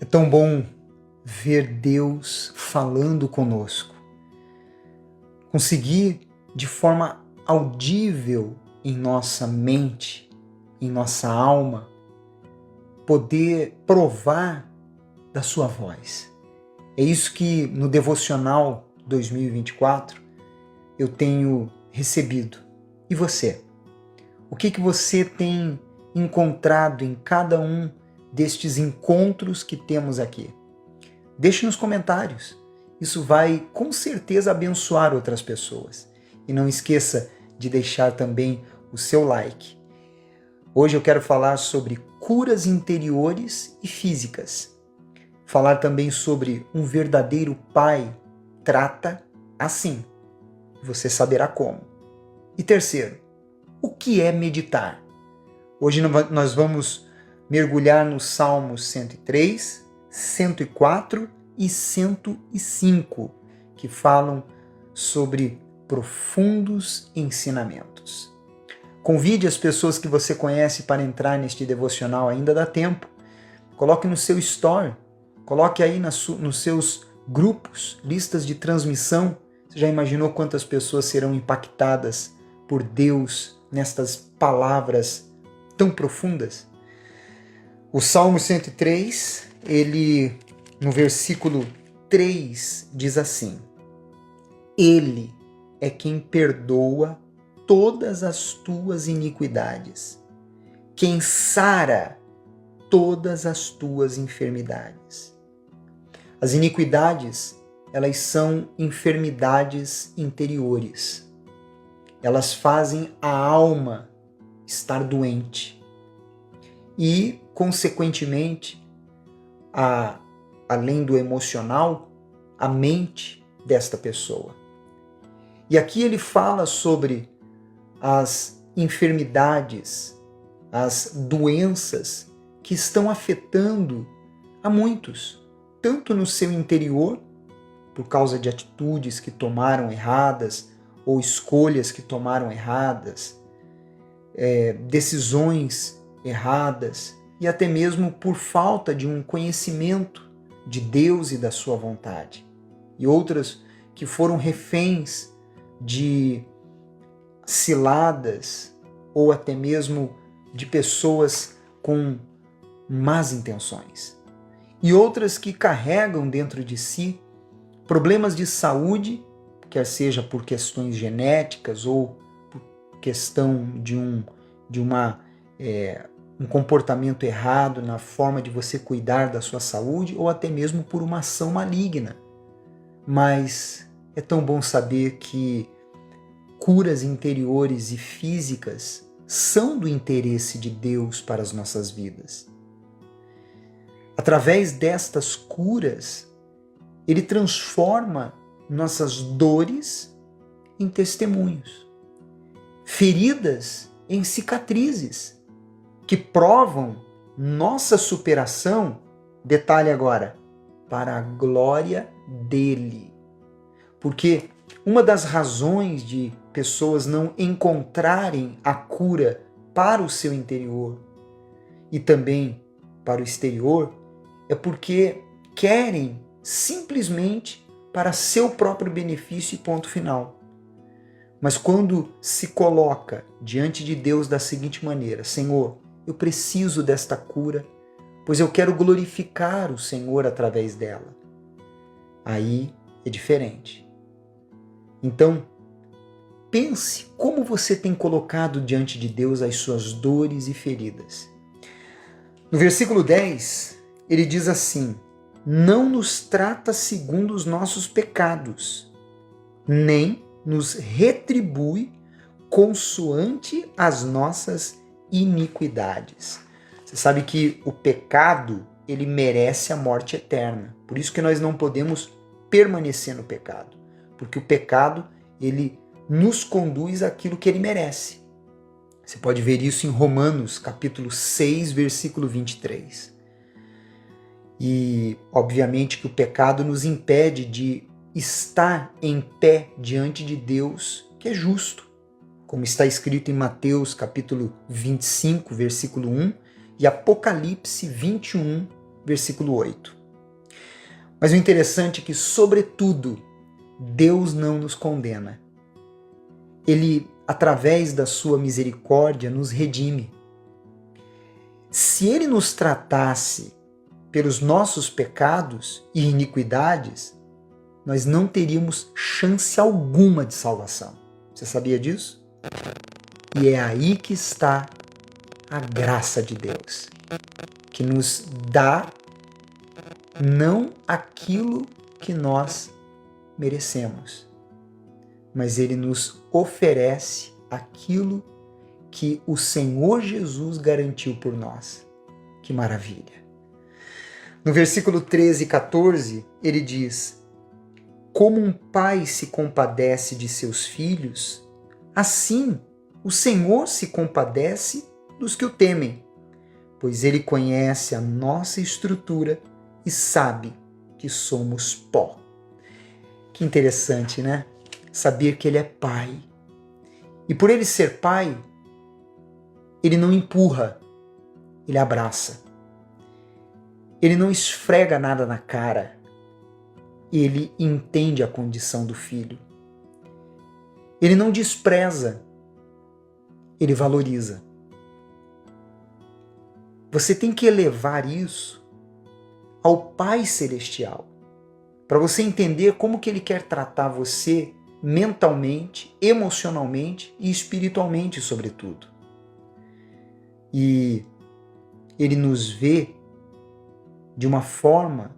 É tão bom ver Deus falando conosco. Conseguir de forma audível em nossa mente, em nossa alma, poder provar da sua voz. É isso que no Devocional 2024 eu tenho recebido. E você? O que você tem encontrado em cada um destes encontros que temos aqui? Deixe nos comentários. Isso vai com certeza abençoar outras pessoas. E não esqueça de deixar também o seu like. Hoje eu quero falar sobre curas interiores e físicas. Falar também sobre um verdadeiro pai trata assim. Você saberá como. E terceiro, o que é meditar? Hoje nós vamos mergulhar nos Salmos 103, 104 e 105, que falam sobre profundos ensinamentos. Convide as pessoas que você conhece para entrar neste devocional, ainda dá tempo. Coloque no seu story, coloque aí nos seus grupos, listas de transmissão. Você já imaginou quantas pessoas serão impactadas por Deus nestas palavras tão profundas? O Salmo 103, ele no versículo 3 diz assim: Ele é quem perdoa todas as tuas iniquidades, quem sara todas as tuas enfermidades. As iniquidades, elas são enfermidades interiores. Elas fazem a alma estar doente e, consequentemente, além do emocional, a mente desta pessoa. E aqui ele fala sobre as enfermidades, as doenças que estão afetando a muitos, tanto no seu interior, por causa de atitudes que tomaram erradas, ou escolhas que tomaram erradas, decisões erradas, e até mesmo por falta de um conhecimento de Deus e da sua vontade. E outras que foram reféns de ciladas ou até mesmo de pessoas com más intenções. E outras que carregam dentro de si problemas de saúde, quer seja por questões genéticas ou por questão de um comportamento errado na forma de você cuidar da sua saúde ou até mesmo por uma ação maligna. Mas é tão bom saber que curas interiores e físicas são do interesse de Deus para as nossas vidas. Através destas curas, Ele transforma nossas dores em testemunhos, feridas em cicatrizes, que provam nossa superação, detalhe agora, para a glória dele. Porque uma das razões de pessoas não encontrarem a cura para o seu interior e também para o exterior é porque querem simplesmente para seu próprio benefício e ponto final. Mas quando se coloca diante de Deus da seguinte maneira: Senhor, eu preciso desta cura, pois eu quero glorificar o Senhor através dela. Aí é diferente. Então, pense como você tem colocado diante de Deus as suas dores e feridas. No versículo 10, ele diz assim: Não nos trata segundo os nossos pecados, nem nos retribui consoante as nossas iniquidades. Você sabe que o pecado, ele merece a morte eterna. Por isso que nós não podemos permanecer no pecado. Porque o pecado, ele nos conduz àquilo que ele merece. Você pode ver isso em Romanos, capítulo 6, versículo 23. E, obviamente, que o pecado nos impede de estar em pé diante de Deus, que é justo. Como está escrito em Mateus, capítulo 25, versículo 1, e Apocalipse 21, versículo 8. Mas o interessante é que, sobretudo, Deus não nos condena. Ele, através da sua misericórdia, nos redime. Se Ele nos tratasse pelos nossos pecados e iniquidades, nós não teríamos chance alguma de salvação. Você sabia disso? E é aí que está a graça de Deus, que nos dá não aquilo que nós merecemos, mas Ele nos oferece aquilo que o Senhor Jesus garantiu por nós. Que maravilha! No versículo 13 e 14, ele diz: como um pai se compadece de seus filhos, assim o Senhor se compadece dos que o temem, pois Ele conhece a nossa estrutura e sabe que somos pó. Que interessante, né? Saber que Ele é Pai. E por Ele ser Pai, Ele não empurra, Ele abraça. Ele não esfrega nada na cara. Ele entende a condição do filho. Ele não despreza, ele valoriza. Você tem que elevar isso ao Pai Celestial, para você entender como que Ele quer tratar você mentalmente, emocionalmente e espiritualmente, sobretudo. E Ele nos vê de uma forma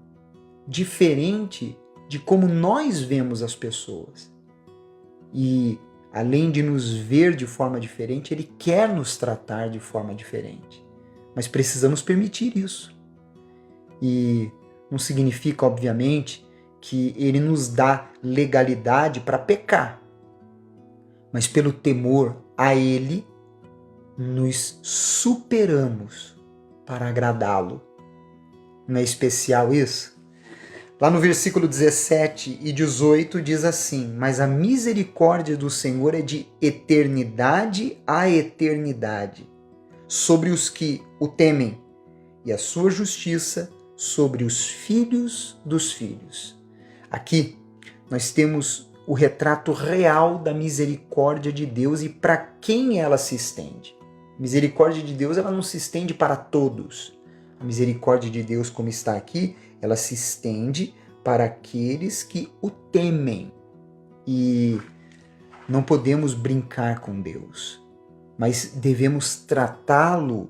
diferente de como nós vemos as pessoas. E, além de nos ver de forma diferente, Ele quer nos tratar de forma diferente. Mas precisamos permitir isso. E não significa, obviamente, que Ele nos dá legalidade para pecar. Mas pelo temor a Ele, nos superamos para agradá-lo. Não é especial isso? Lá no versículo 17 e 18 diz assim: mas a misericórdia do Senhor é de eternidade a eternidade sobre os que o temem, e a sua justiça sobre os filhos dos filhos. Aqui nós temos o retrato real da misericórdia de Deus e para quem ela se estende. A misericórdia de Deus, ela não se estende para todos. A misericórdia de Deus, como está aqui, ela se estende para aqueles que o temem. E não podemos brincar com Deus, mas devemos tratá-lo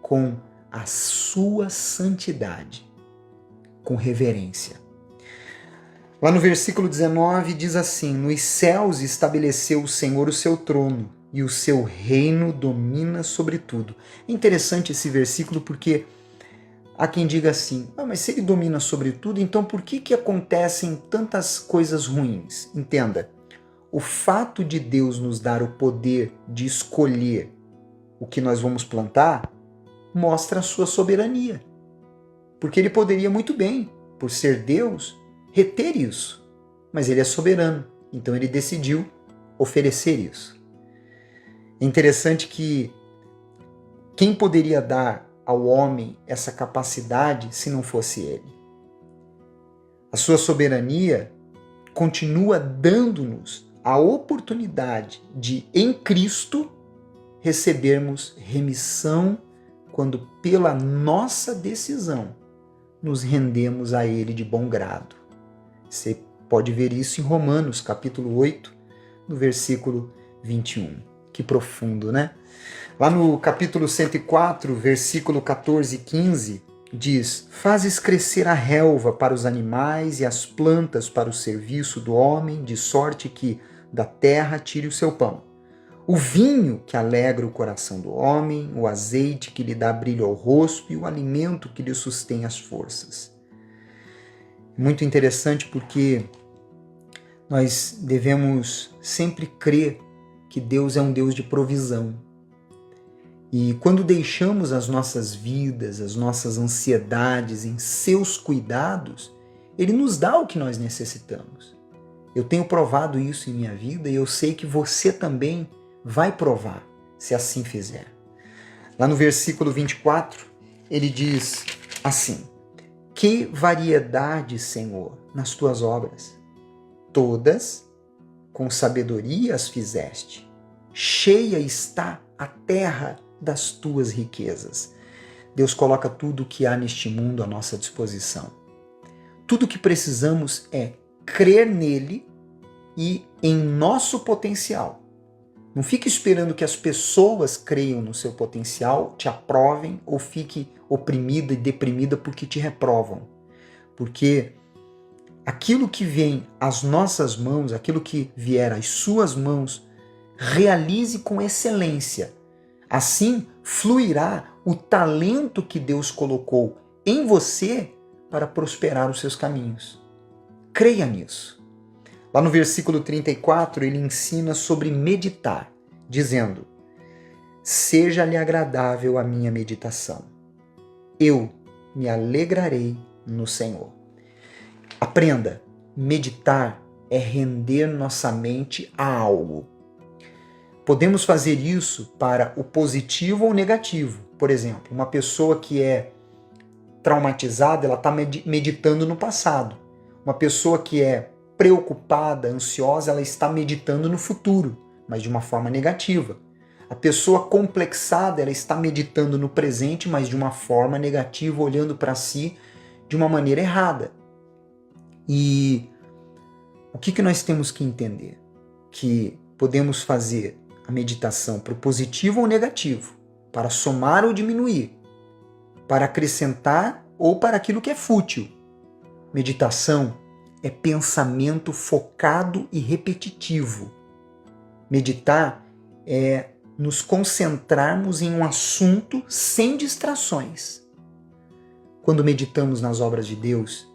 com a sua santidade, com reverência. Lá no versículo 19 diz assim: nos céus estabeleceu o Senhor o seu trono, e o seu reino domina sobre tudo. É interessante esse versículo porque há quem diga assim: mas se Ele domina sobre tudo, então por que acontecem tantas coisas ruins? Entenda, o fato de Deus nos dar o poder de escolher o que nós vamos plantar mostra a sua soberania. Porque Ele poderia muito bem, por ser Deus, reter isso. Mas Ele é soberano, então Ele decidiu oferecer isso. É interessante que quem poderia dar ao homem essa capacidade se não fosse Ele? A sua soberania continua dando-nos a oportunidade de, em Cristo, recebermos remissão quando, pela nossa decisão, nos rendemos a Ele de bom grado. Você pode ver isso em Romanos, capítulo 8, no versículo 21. Que profundo, né? Lá no capítulo 104, versículo 14 e 15, diz: fazes crescer a relva para os animais e as plantas para o serviço do homem, de sorte que da terra tire o seu pão. O vinho que alegra o coração do homem, o azeite que lhe dá brilho ao rosto e o alimento que lhe sustém as forças. Muito interessante porque nós devemos sempre crer que Deus é um Deus de provisão. E quando deixamos as nossas vidas, as nossas ansiedades em seus cuidados, Ele nos dá o que nós necessitamos. Eu tenho provado isso em minha vida e eu sei que você também vai provar, se assim fizer. Lá no versículo 24, ele diz assim: Que variedade, Senhor, nas tuas obras! Todas com sabedoria as fizeste. Cheia está a terra das tuas riquezas. Deus coloca tudo o que há neste mundo à nossa disposição. Tudo o que precisamos é crer nele e em nosso potencial. Não fique esperando que as pessoas creiam no seu potencial, te aprovem ou fique oprimida e deprimida porque te reprovam. Porque aquilo que vem às nossas mãos, aquilo que vier às suas mãos, realize com excelência. Assim fluirá o talento que Deus colocou em você para prosperar os seus caminhos. Creia nisso. Lá no versículo 34, ele ensina sobre meditar, dizendo: seja-lhe agradável a minha meditação. Eu me alegrarei no Senhor. Aprenda, meditar é render nossa mente a algo. Podemos fazer isso para o positivo ou negativo. Por exemplo, uma pessoa que é traumatizada, ela está meditando no passado. Uma pessoa que é preocupada, ansiosa, ela está meditando no futuro, mas de uma forma negativa. A pessoa complexada, ela está meditando no presente, mas de uma forma negativa, olhando para si de uma maneira errada. E o que nós temos que entender? Que podemos fazer a meditação para o positivo ou negativo, para somar ou diminuir, para acrescentar ou para aquilo que é fútil. Meditação é pensamento focado e repetitivo. Meditar é nos concentrarmos em um assunto sem distrações. Quando meditamos nas obras de Deus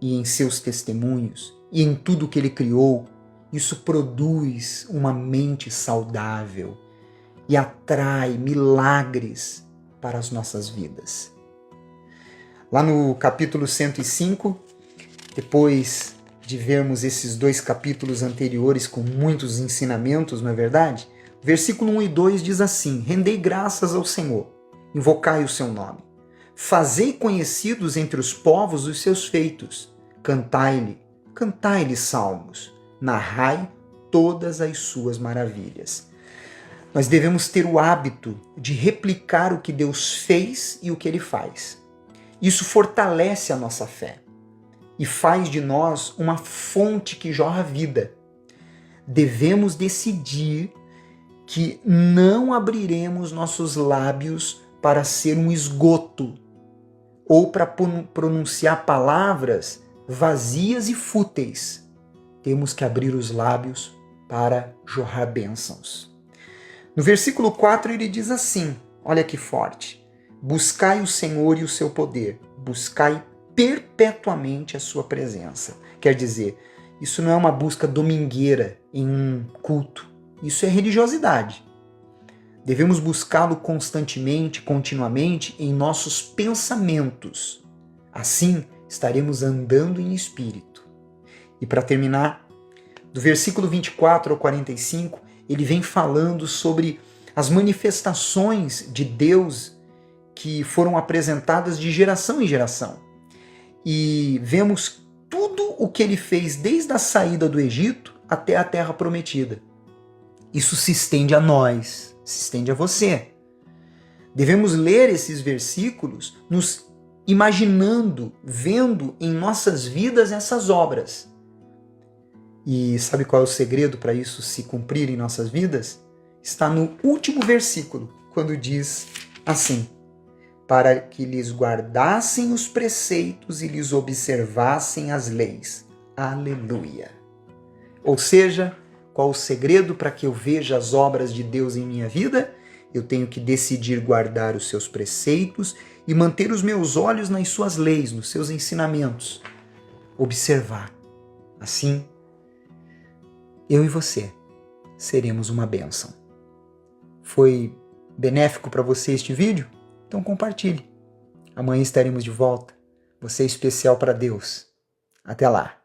e em seus testemunhos e em tudo que Ele criou, isso produz uma mente saudável e atrai milagres para as nossas vidas. Lá no capítulo 105, depois de vermos esses 2 capítulos anteriores com muitos ensinamentos, não é verdade? Versículo 1 e 2 diz assim: rendei graças ao Senhor, invocai o seu nome. Fazei conhecidos entre os povos os seus feitos. Cantai-lhe salmos. Narrai todas as suas maravilhas. Nós devemos ter o hábito de replicar o que Deus fez e o que Ele faz. Isso fortalece a nossa fé e faz de nós uma fonte que jorra vida. Devemos decidir que não abriremos nossos lábios para ser um esgoto ou para pronunciar palavras vazias e fúteis. Temos que abrir os lábios para jorrar bênçãos. No versículo 4 ele diz assim, olha que forte: buscai o Senhor e o seu poder, buscai perpetuamente a sua presença. Quer dizer, isso não é uma busca domingueira em um culto, isso é religiosidade. Devemos buscá-lo constantemente, continuamente em nossos pensamentos. Assim, estaremos andando em espírito. E para terminar, do versículo 24 ao 45, ele vem falando sobre as manifestações de Deus que foram apresentadas de geração em geração. E vemos tudo o que ele fez desde a saída do Egito até a Terra Prometida. Isso se estende a nós, se estende a você. Devemos ler esses versículos nos imaginando, vendo em nossas vidas essas obras. E sabe qual é o segredo para isso se cumprir em nossas vidas? Está no último versículo, quando diz assim: para que lhes guardassem os preceitos e lhes observassem as leis. Aleluia! Ou seja, qual o segredo para que eu veja as obras de Deus em minha vida? Eu tenho que decidir guardar os seus preceitos e manter os meus olhos nas suas leis, nos seus ensinamentos. Observar. Assim, eu e você seremos uma bênção. Foi benéfico para você este vídeo? Então compartilhe. Amanhã estaremos de volta. Você é especial para Deus. Até lá.